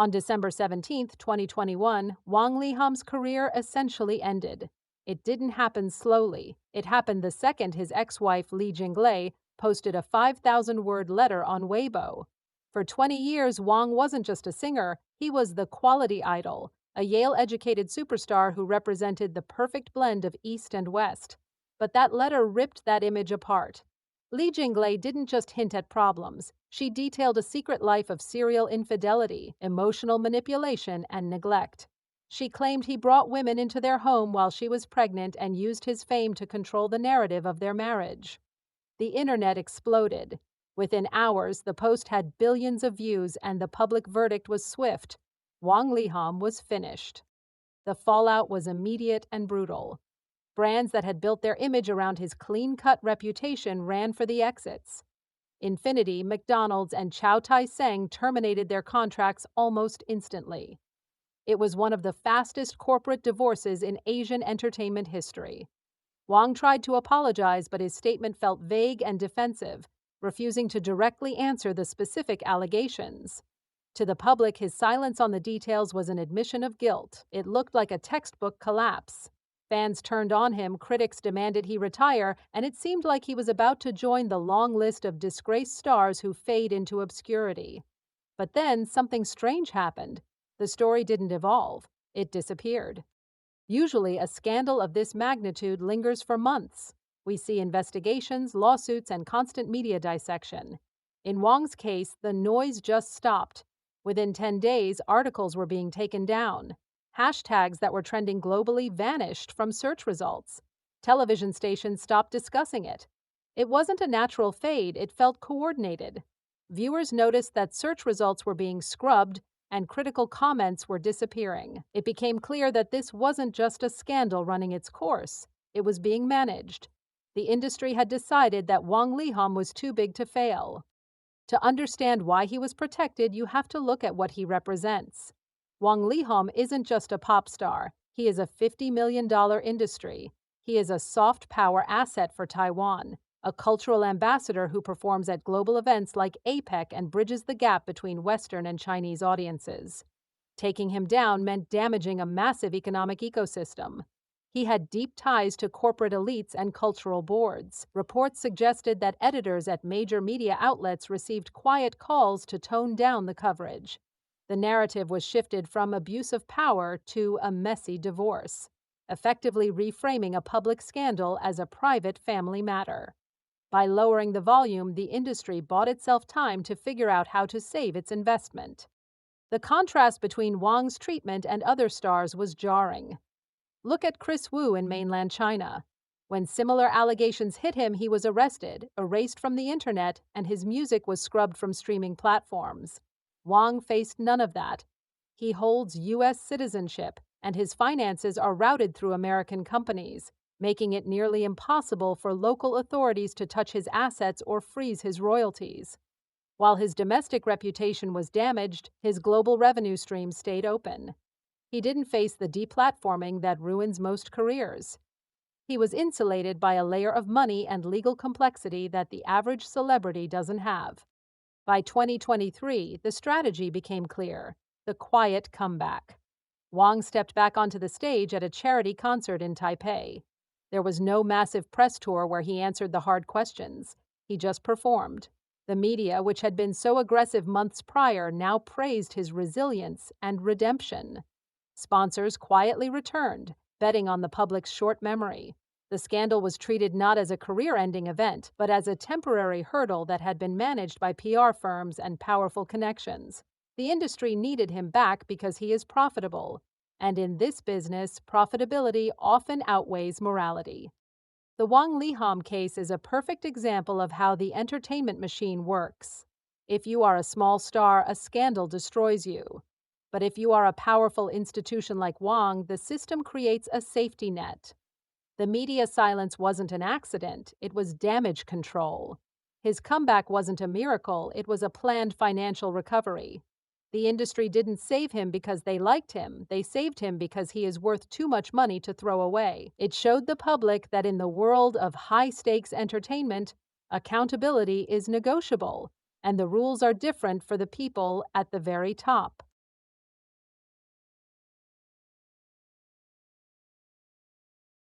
On December 17, 2021, Wang Leehom's career essentially ended. It didn't happen slowly. It happened the second his ex-wife Li Jinglei posted a 5,000-word letter on Weibo. For 20 years, Wang wasn't just a singer, he was the quality idol, a Yale-educated superstar who represented the perfect blend of East and West. But that letter ripped that image apart. Li Jinglei didn't just hint at problems. She detailed a secret life of serial infidelity, emotional manipulation, and neglect. She claimed he brought women into their home while she was pregnant and used his fame to control the narrative of their marriage. The internet exploded. Within hours, the post had billions of views and the public verdict was swift. Wang Leehom was finished. The fallout was immediate and brutal. Brands that had built their image around his clean-cut reputation ran for the exits. Infinity, McDonald's, and Chow Tai-seng terminated their contracts almost instantly. It was one of the fastest corporate divorces in Asian entertainment history. Wang tried to apologize, but his statement felt vague and defensive, refusing to directly answer the specific allegations. To the public, his silence on the details was an admission of guilt. It looked like a textbook collapse. Fans turned on him, critics demanded he retire, and it seemed like he was about to join the long list of disgraced stars who fade into obscurity. But then something strange happened. The story didn't evolve. It disappeared. Usually, a scandal of this magnitude lingers for months. We see investigations, lawsuits, and constant media dissection. In Wang's case, the noise just stopped. Within 10 days, articles were being taken down. Hashtags that were trending globally vanished from search results. Television stations stopped discussing it. It wasn't a natural fade, it felt coordinated. Viewers noticed that search results were being scrubbed and critical comments were disappearing. It became clear that this wasn't just a scandal running its course. It was being managed. The industry had decided that Wang Leehom was too big to fail. To understand why he was protected, you have to look at what he represents. Wang Leehom isn't just a pop star. He is a $50 million industry. He is a soft power asset for Taiwan, a cultural ambassador who performs at global events like APEC and bridges the gap between Western and Chinese audiences. Taking him down meant damaging a massive economic ecosystem. He had deep ties to corporate elites and cultural boards. Reports suggested that editors at major media outlets received quiet calls to tone down the coverage. The narrative was shifted from abuse of power to a messy divorce, effectively reframing a public scandal as a private family matter. By lowering the volume, the industry bought itself time to figure out how to save its investment. The contrast between Wang's treatment and other stars was jarring. Look at Chris Wu in mainland China. When similar allegations hit him, he was arrested, erased from the internet, and his music was scrubbed from streaming platforms. Wang faced none of that. He holds U.S. citizenship, and his finances are routed through American companies, making it nearly impossible for local authorities to touch his assets or freeze his royalties. While his domestic reputation was damaged, his global revenue stream stayed open. He didn't face the deplatforming that ruins most careers. He was insulated by a layer of money and legal complexity that the average celebrity doesn't have. By 2023, the strategy became clear: the quiet comeback. Wang stepped back onto the stage at a charity concert in Taipei. There was no massive press tour where he answered the hard questions. He just performed. The media, which had been so aggressive months prior, now praised his resilience and redemption. Sponsors quietly returned, betting on the public's short memory. The scandal was treated not as a career-ending event, but as a temporary hurdle that had been managed by PR firms and powerful connections. The industry needed him back because he is profitable. And in this business, profitability often outweighs morality. The Wang Leehom case is a perfect example of how the entertainment machine works. If you are a small star, a scandal destroys you. But if you are a powerful institution like Wang, the system creates a safety net. The media silence wasn't an accident, it was damage control. His comeback wasn't a miracle, it was a planned financial recovery. The industry didn't save him because they liked him, they saved him because he is worth too much money to throw away. It showed the public that in the world of high-stakes entertainment, accountability is negotiable, and the rules are different for the people at the very top.